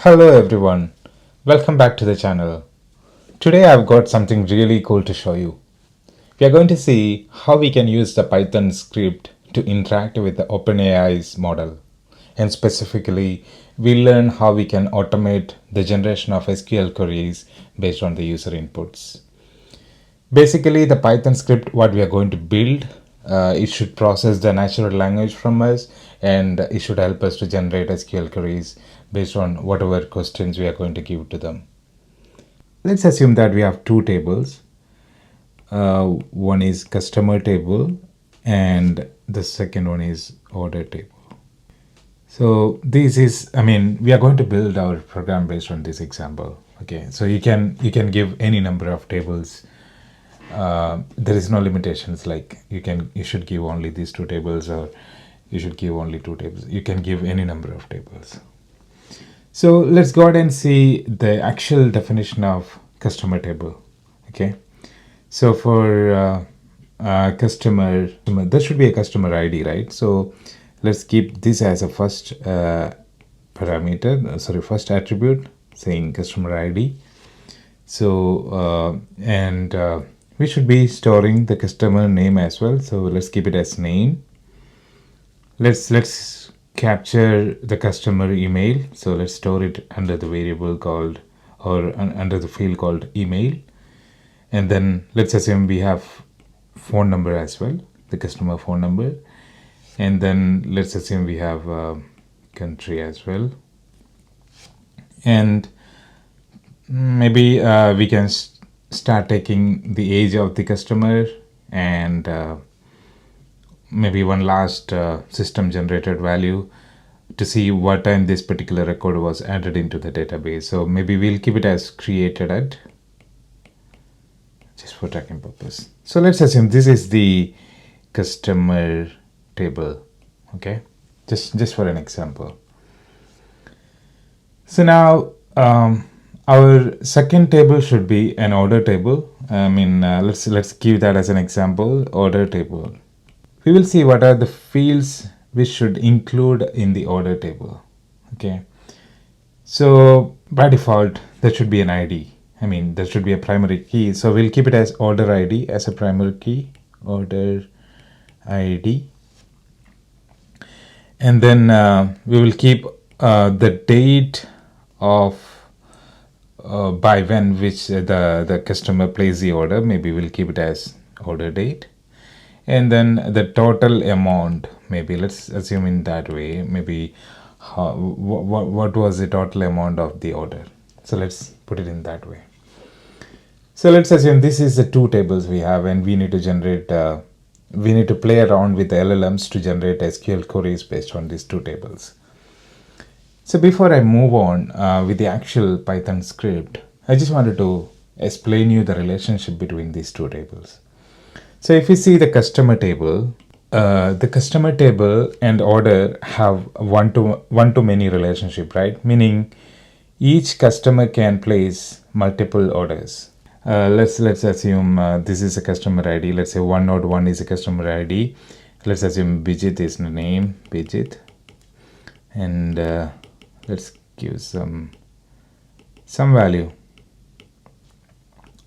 Hello everyone, welcome back to the channel. Today I've got something really cool to show you. We are going to see how we can use the Python script to interact with the OpenAI's model. And specifically, we'll learn how we can automate the generation of SQL queries based on the user inputs. Basically, the Python script, what we are going to build, it should process the natural language from us, and it should help us to generate SQL queries based on whatever questions we are going to give to them. Let's assume that we have two tables. One is customer table and the second one is order table. So this is, we are going to build our program based on this example. Okay, so you can give any number of tables. There is no limitations like you should give only these two tables, or you should give only two tables. You can give any number of tables. So let's go ahead and see the actual definition of customer table. Okay, so for customer, there should be a customer ID, right? So let's keep this as a first first attribute, saying customer ID. So we should be storing the customer name as well. So let's keep it as name. Let's capture the customer email. So let's store it under the variable called, or under the field called email. And then let's assume we have phone number as well, the customer phone number. And then let's assume we have country as well. And maybe we can start taking the age of the customer, and maybe one last system generated value to see what time this particular record was added into the database. So maybe we'll keep it as created at, just for tracking purpose. So let's assume this is the customer table. Okay, just for an example. So now our second table should be an order table. Let's give that as an example, order table. We will see what are the fields we should include in the order table. Okay, so by default there should be an ID. There should be a primary key. So we'll keep it as order ID as a primary key, order ID. And then we will keep the date of by when which the customer placed the order. Maybe we'll keep it as order date. And then the total amount, maybe let's assume in that way, maybe what was the total amount of the order. So let's put it in that way. So let's assume this is the two tables we have, and we need to generate we need to play around with the LLMs to generate SQL queries based on these two tables. So before I move on with the actual Python script, I just wanted to explain you the relationship between these two tables. So if you see the customer table and order have one to many relationship, right? Meaning each customer can place multiple orders. Let's assume this is a customer ID. Let's say 101 is a customer ID. Let's assume Bijit is the name, Bijit, and let's give some value.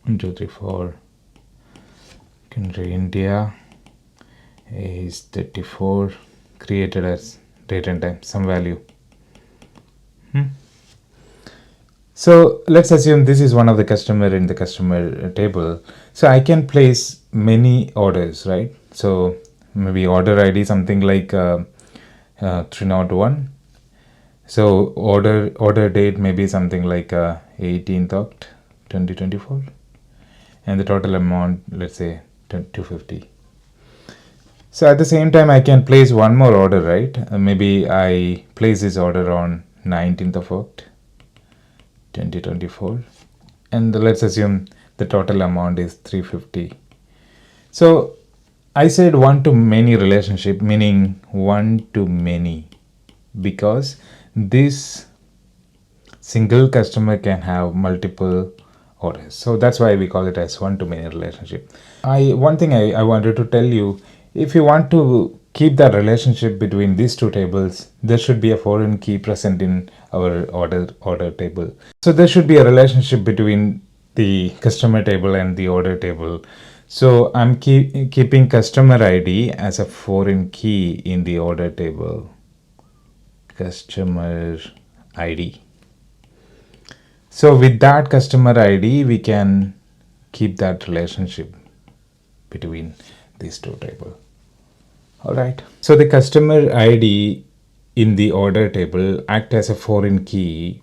1 2 3 4. Country India, is 34, created as date and time, some value. So let's assume this is one of the customer in the customer table. So I can place many orders, right? So maybe order ID something like 301. So order date maybe something like 18th Oct 2024, and the total amount, let's say 250. So at the same time I can place one more order, right? Maybe I place this order on 19th of Oct 2024, and let's assume the total amount is 350. So I said one to many relationship, meaning one to many, because this single customer can have multiple orders. So that's why we call it as one to many relationship. One thing I wanted to tell you, if you want to keep the relationship between these two tables, there should be a foreign key present in our order table. So there should be a relationship between the customer table and the order table. So I'm keeping customer ID as a foreign key in the order table. Customer ID. So with that customer ID, we can keep that relationship between these two tables. All right. So the customer ID in the order table act as a foreign key,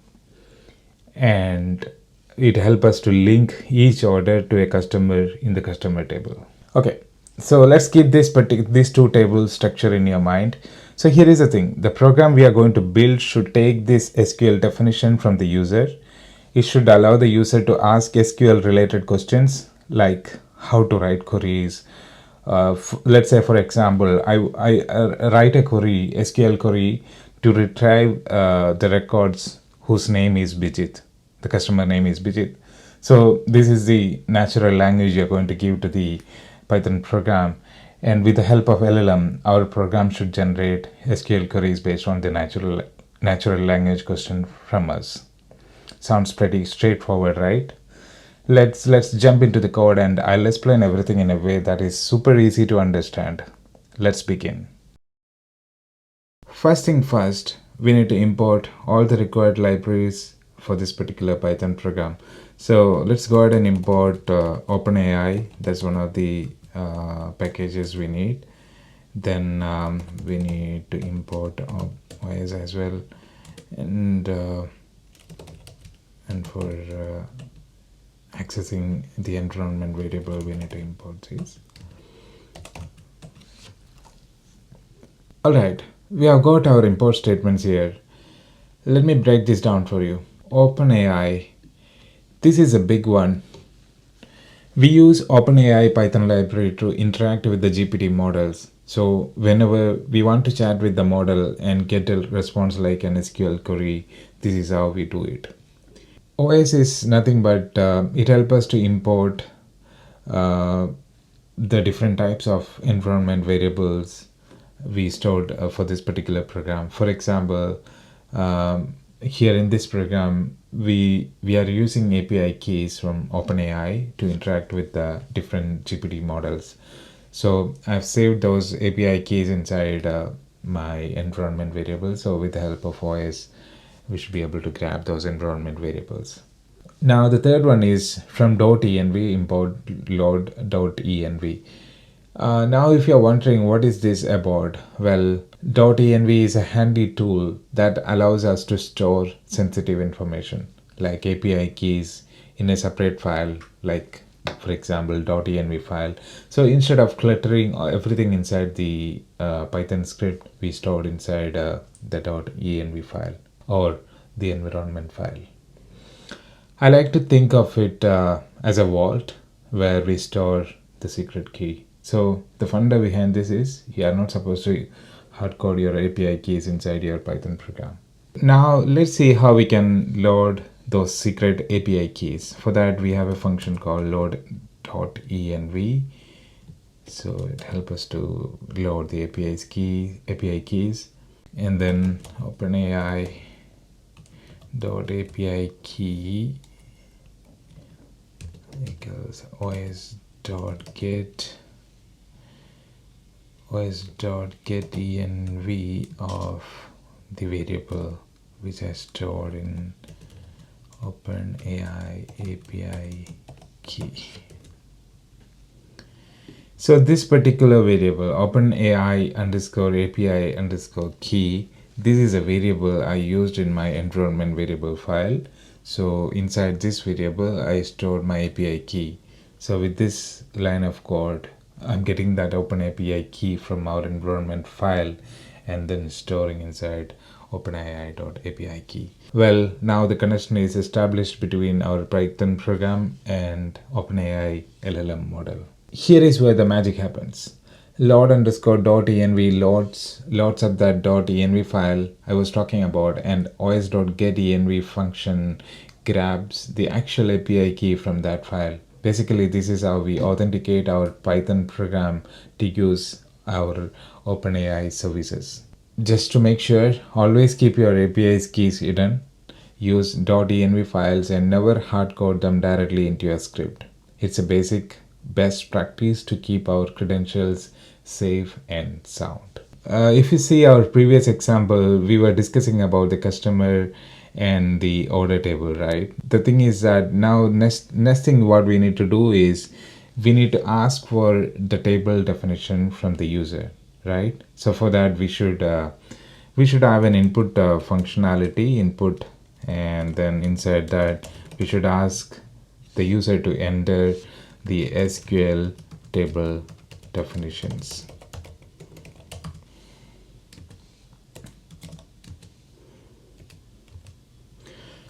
and it helps us to link each order to a customer in the customer table. Okay. So let's keep these two table structure in your mind. So here is the thing. The program we are going to build should take this SQL definition from the user. It should allow the user to ask SQL related questions like how to write queries. Let's say, for example, I write a query, SQL query, to retrieve the records whose name is Bijit. The customer name is Bijit. So this is the natural language you're going to give to the Python program. And with the help of LLM, our program should generate SQL queries based on the natural language question from us. Sounds pretty straightforward, right? Let's jump into the code, and I'll explain everything in a way that is super easy to understand. Let's begin. First thing first, we need to import all the required libraries for this particular Python program. So let's go ahead and import OpenAI. That's one of the packages we need. Then we need to import OS as well, and for accessing the environment variable, we need to import these. Alright, we have got our import statements here. Let me break this down for you. OpenAI, this is a big one. We use OpenAI Python library to interact with the GPT models. So whenever we want to chat with the model and get a response like an SQL query, this is how we do it. OS is nothing but it helps us to import the different types of environment variables we stored for this particular program. For example, here in this program, we are using API keys from OpenAI to interact with the different GPT models. So I've saved those API keys inside my environment variable. So with the help of OS, we should be able to grab those environment variables. Now the third one is from .env, import load.env. Now if you're wondering what is this about, well, .env is a handy tool that allows us to store sensitive information like API keys in a separate file, like for example .env file. So instead of cluttering everything inside the Python script, we stored inside the .env file or the environment file. I like to think of it as a vault where we store the secret key. So the funda behind this is you are not supposed to hardcode your API keys inside your Python program. Now let's see how we can load those secret API keys. For that we have a function called load.env. So it helps us to load the API keys, and then OpenAI .api key equals os.get env of the variable which I stored in OpenAI API key. So this particular variable OpenAI _API _key, this is a variable I used in my environment variable file. So inside this variable I stored my API key. So with this line of code, I'm getting that OpenAPI key from our environment file and then storing inside OpenAI.api key. Well, now the connection is established between our Python program and OpenAI LLM model. Here is where the magic happens. Load_.env loads up that .env file I was talking about, and os.getEnv function grabs the actual API key from that file. Basically, this is how we authenticate our Python program to use our OpenAI services. Just to make sure, always keep your API's keys hidden. Use .env files and never hardcode them directly into your script. It's a basic best practice to keep our credentials safe and sound. If you see our previous example, we were discussing about the customer and the order table, right? The thing is that now next thing what we need to do is we need to ask for the table definition from the user, right? So for that we should have an input functionality input, and then inside that we should ask the user to enter the SQL table definitions.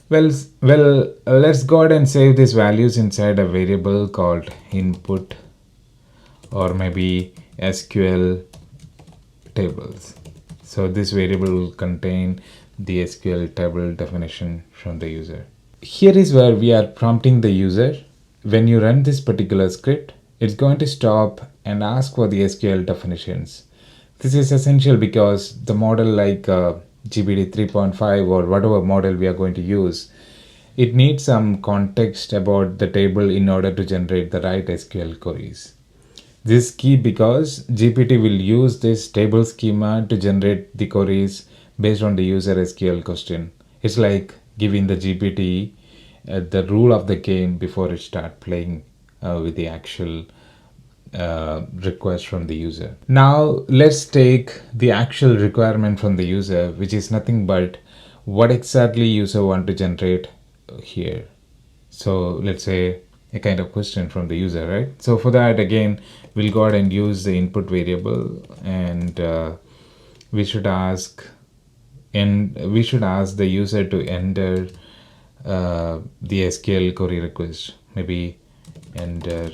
Let's go ahead and save these values inside a variable called input, or maybe SQL tables. So this variable will contain the SQL table definition from the user. Here is where we are prompting the user. When you run this particular script, it's going to stop and ask for the SQL definitions. This is essential because the model like GPT 3.5 or whatever model we are going to use, it needs some context about the table in order to generate the right SQL queries. This is key because GPT will use this table schema to generate the queries based on the user SQL question. It's like giving the GPT the rule of the game before it start playing with the actual request from the user. Now let's take the actual requirement from the user, which is nothing but what exactly user want to generate here. So let's say a kind of question from the user, right? So for that, again, we'll go ahead and use the input variable, and we should ask the user to enter the SQL query request. Maybe enter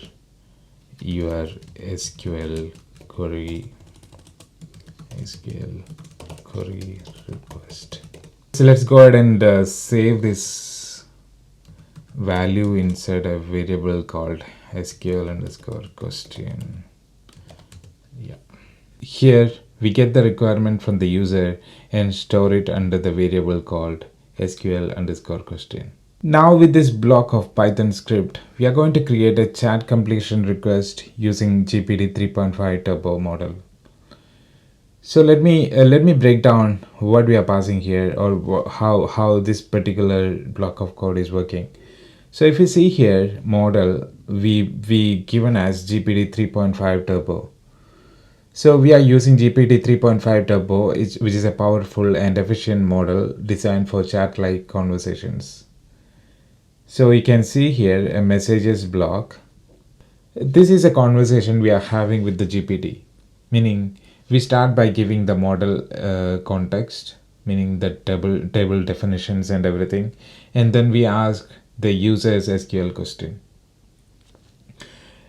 your SQL query request. So let's go ahead and save this value inside a variable called SQL underscore question. Yeah. Here we get the requirement from the user and store it under the variable called SQL underscore question. Now with this block of Python script, we are going to create a chat completion request using GPT 3.5 Turbo model. So let me break down what we are passing here, or how this particular block of code is working. So if you see here, model we given as GPT 3.5 Turbo. So we are using GPT 3.5 Turbo, which is a powerful and efficient model designed for chat-like conversations. So you can see here a messages block. This is a conversation we are having with the GPT, meaning we start by giving the model context, meaning the table definitions and everything, and then we ask the user's SQL question.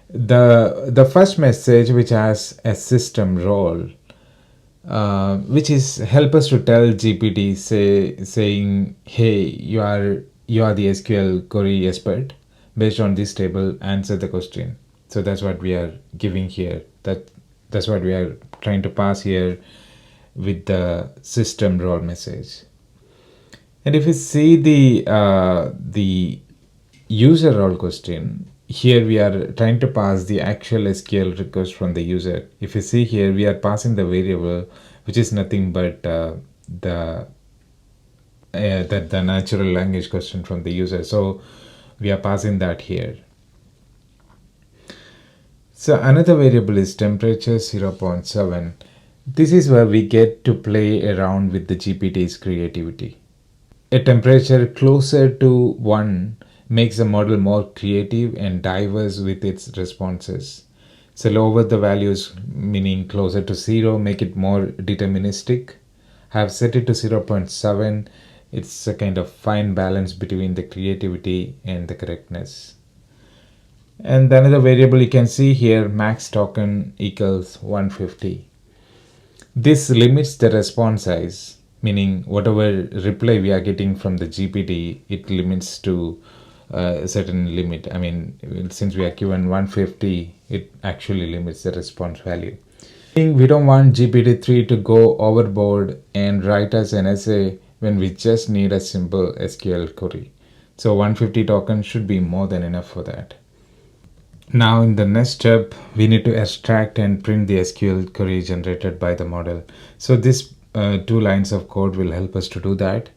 The first message, which has a system role, which is help us to tell GPT saying, hey, you are the SQL query expert. Based on this table, answer the question. So that's what we are giving here. That's what we are trying to pass here with the system role message. And if you see the user role question, here we are trying to pass the actual SQL request from the user. If you see here, we are passing the variable, which is nothing but the natural language question from the user. So we are passing that here. So another variable is temperature 0.7. This is where we get to play around with the GPT's creativity. A temperature closer to 1 makes the model more creative and diverse with its responses. So lower the values, meaning closer to 0, make it more deterministic. Have set it to 0.7. It's a kind of fine balance between the creativity and the correctness. And another variable you can see here, max token equals 150. This limits the response size, meaning whatever reply we are getting from the GPT, it limits to a certain limit. I mean, since we are given 150, it actually limits the response value. We don't want GPT-3 to go overboard and write us an essay when we just need a simple SQL query. So 150 tokens should be more than enough for that. Now in the next step, we need to extract and print the SQL query generated by the model. So this 2 lines of code will help us to do that.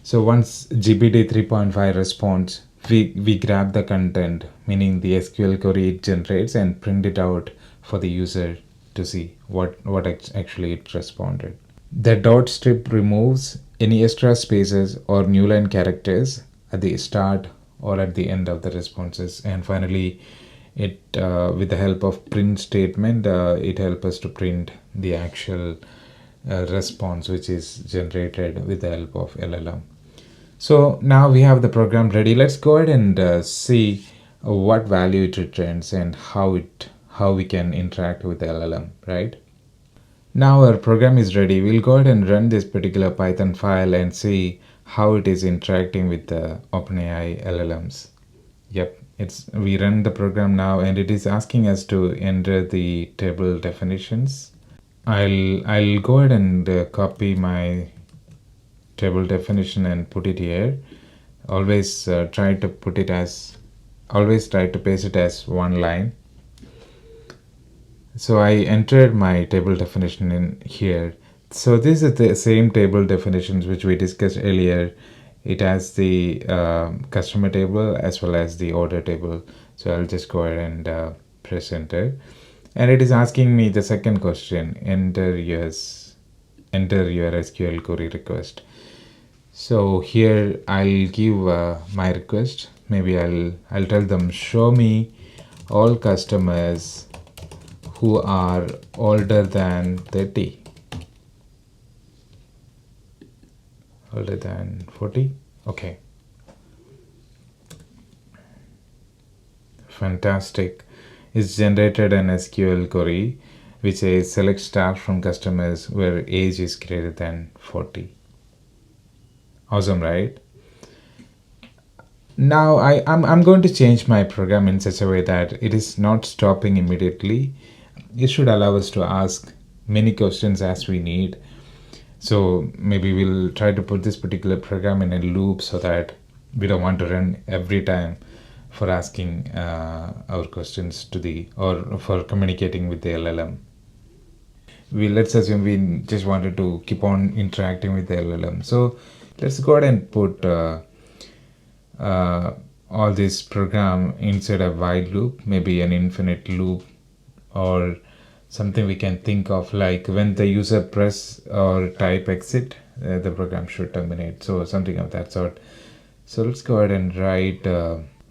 So once GPT 3.5 responds, we grab the content, meaning the SQL query it generates, and print it out for the user to see what actually it responded. The dot strip removes any extra spaces or new line characters at the start or at the end of the responses. And finally, it with the help of print statement, it helps us to print the actual response which is generated with the help of LLM. So now we have the program ready. Let's go ahead and see what value it returns and how we can interact with the LLM, right? Now our program is ready. We'll go ahead and run this particular Python file and see how it is interacting with the OpenAI LLMs. Yep, we run the program now and it is asking us to enter the table definitions. I'll go ahead and copy my table definition and put it here. Always try to paste it as 1 line. So I entered my table definition in here. So this is the same table definitions which we discussed earlier. It has the customer table as well as the order table. So I'll just go ahead and press enter. And it is asking me the second question, enter your SQL query request. So here I'll give my request. Maybe I'll tell them show me all customers who are older than 30, older than 40. Okay, fantastic. It's generated an SQL query which says select staff from customers where age is greater than 40. Awesome, right? Now I'm going to change my program in such a way that it is not stopping immediately. It should allow us to ask many questions as we need. So maybe we'll try to put this particular program in a loop so that we don't want to run every time for asking our questions or for communicating with the LLM. Let's assume we just wanted to keep on interacting with the LLM. So let's go ahead and put all this program inside a while loop, maybe an infinite loop, or something we can think of like when the user press or type exit, the program should terminate. So something of that sort. So let's go ahead and write,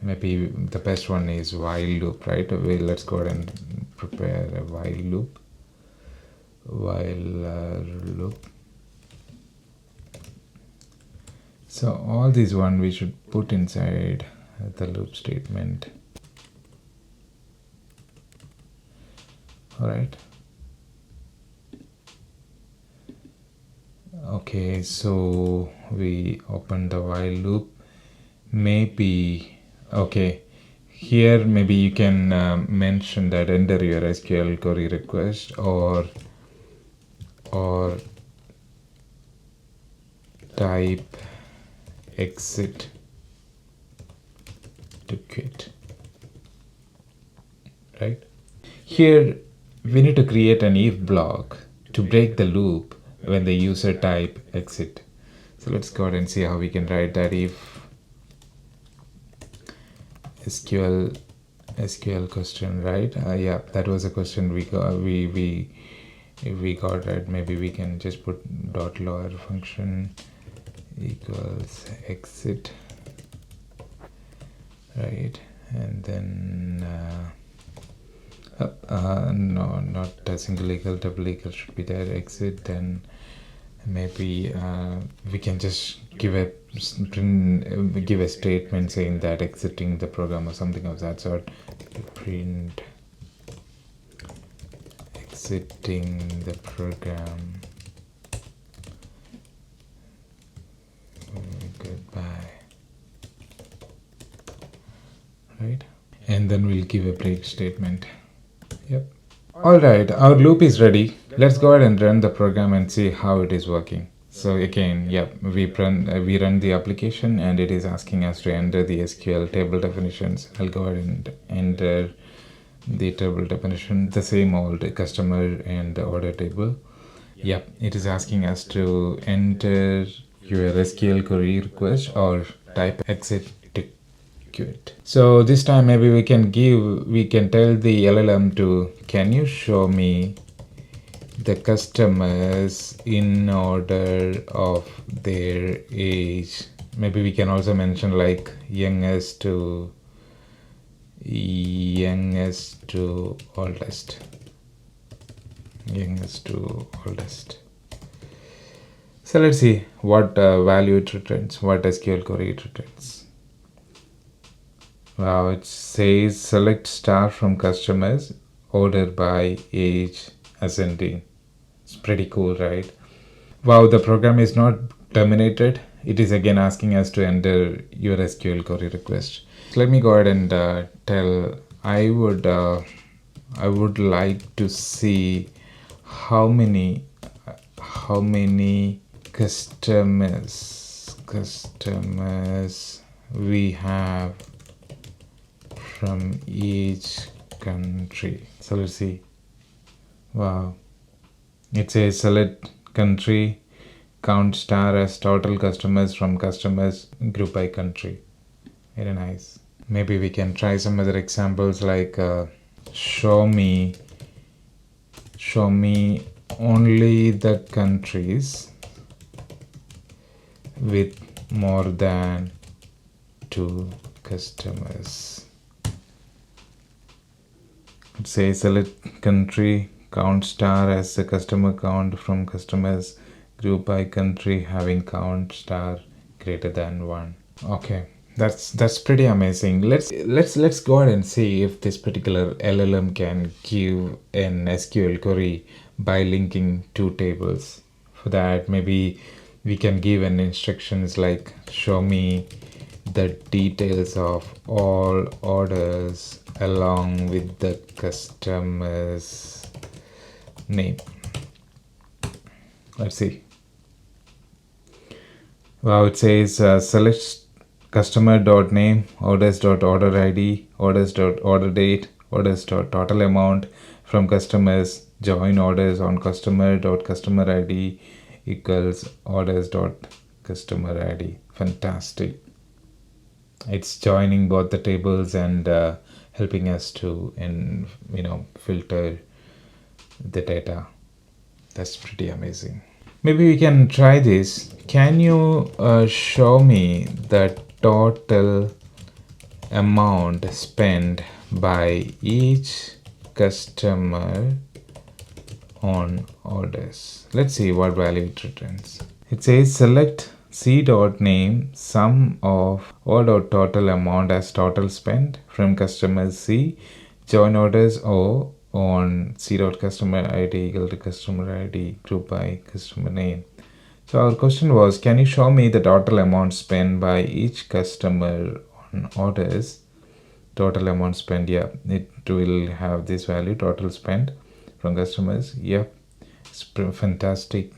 maybe the best one is while loop, right? Let's go ahead and prepare a while loop. So all these one we should put inside the loop statement. All right. Okay, so we open the while loop. Maybe, okay, here maybe you can mention that enter your SQL query request or type exit to quit, right? Here we need to create an if block to break the loop when the user type exit. So let's go ahead and see how we can write that. If SQL question, right? Yeah, that was a question we got. We got right. Maybe we can just put dot lower function equals exit, right? And then no, not a single equal, double equal should be there. Exit. Then maybe we can just give a statement saying that exiting the program or something of that sort. Print exiting the program. Goodbye. Right? And then we'll give a break statement. Yep. Alright, our loop is ready. Let's go ahead and run the program and see how it is working. So again, yep, we run the application and it is asking us to enter the SQL table definitions. I'll go ahead and enter the table definition, the same old customer and order table. Yep, it is asking us to enter your SQL query request or type exit to quit. So this time maybe we can tell the LLM to, can you show me the customers in order of their age? Maybe we can also mention like youngest to oldest. So let's see what value it returns, what SQL query it returns. Wow, it says select star from customers, order by age ascending. It's pretty cool, right? Wow, the program is not terminated. It is again asking us to enter your SQL query request. So let me go ahead and tell I would like to see how many customers we have from each country. So let's see. Wow, it says select country, count star as total customers from customers, group by country. Very nice. Maybe we can try some other examples like show me only the countries with more than 2 customers. Say select country, count star as the customer count from customers, group by country having count star greater than 1. Okay, that's pretty amazing. Let's go ahead and see if this particular LLM can give an SQL query by linking 2 tables. For that, maybe we can give an instructions like show me the details of all orders along with the customer's name. Let's see. Wow, it says select customer.name, orders.order ID, orders.order date, orders.total amount from customers, join orders on customer.customer ID equals orders.customer ID. Fantastic. It's joining both the tables and helping us to filter the data. That's pretty amazing. Maybe we can try this. Can you show me the total amount spent by each customer on orders? Let's see what value it returns. It says select c.name sum of o.total amount as total spent from customers C, join orders O on c.customer ID equal to customer ID group by customer name. So our question was, can you show me the total amount spent by each customer on orders? Total amount spent, yeah, it will have this value, total spent from customers. Yep, it's fantastic.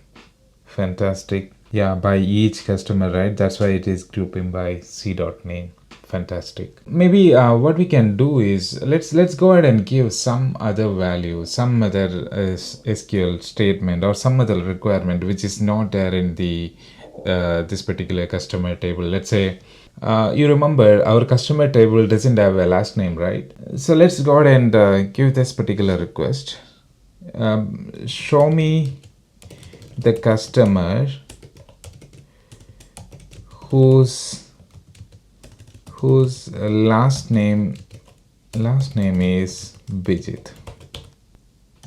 Yeah, by each customer, right? That's why it is grouping by c.name. Fantastic. Maybe what we can do is let's go ahead and give some other value, some other SQL statement or some other requirement which is not there in the this particular customer table. Let's say you remember our customer table doesn't have a last name, right? So let's go ahead and give this particular request. Show me the customer whose last name is Bijit.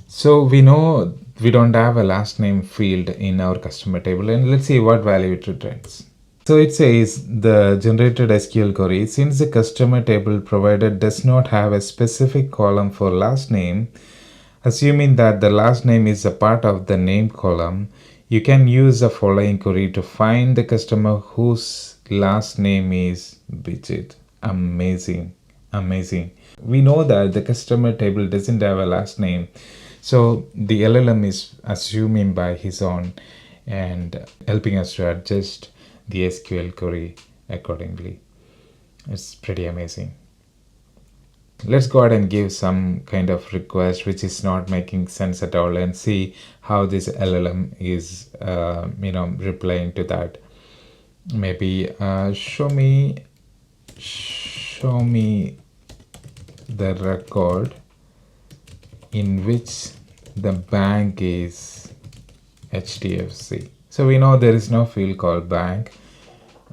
So we know we don't have a last name field in our customer table, and let's see what value it returns. So it says the generated SQL query, since the customer table provided does not have a specific column for last name, assuming that the last name is a part of the name column, you can use the following query to find the customer whose last name is Bijit. Amazing. We know that the customer table doesn't have a last name. So the LLM is assuming by his own and helping us to adjust the SQL query accordingly. It's pretty amazing. Let's go ahead and give some kind of request which is not making sense at all and see how this LLM is replying to that. Maybe show me the record in which the bank is HDFC. So we know there is no field called bank,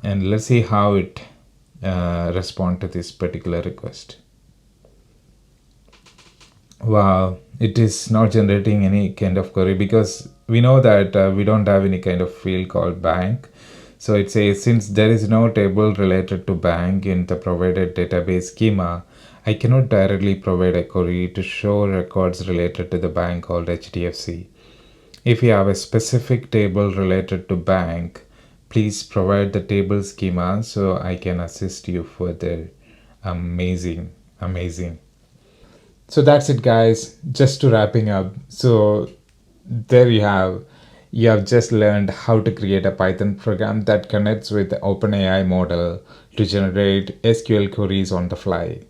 and let's see how it respond to this particular request. Wow, it is not generating any kind of query because we know that we don't have any kind of field called bank. So it says since there is no table related to bank in the provided database schema, I cannot directly provide a query to show records related to the bank called HDFC. If you have a specific table related to bank, please provide the table schema so I can assist you further. Amazing, amazing. So that's it, guys. Just to wrapping up. So there you have just learned how to create a Python program that connects with the OpenAI model to generate SQL queries on the fly.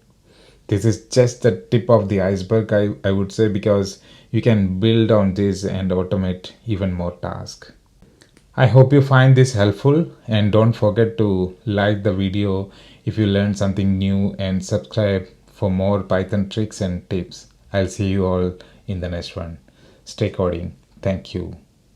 This is just the tip of the iceberg, I would say, because you can build on this and automate even more tasks. I hope you find this helpful, and don't forget to like the video if you learned something new and subscribe for more Python tricks and tips. I'll see you all in the next one. Stay coding. Thank you.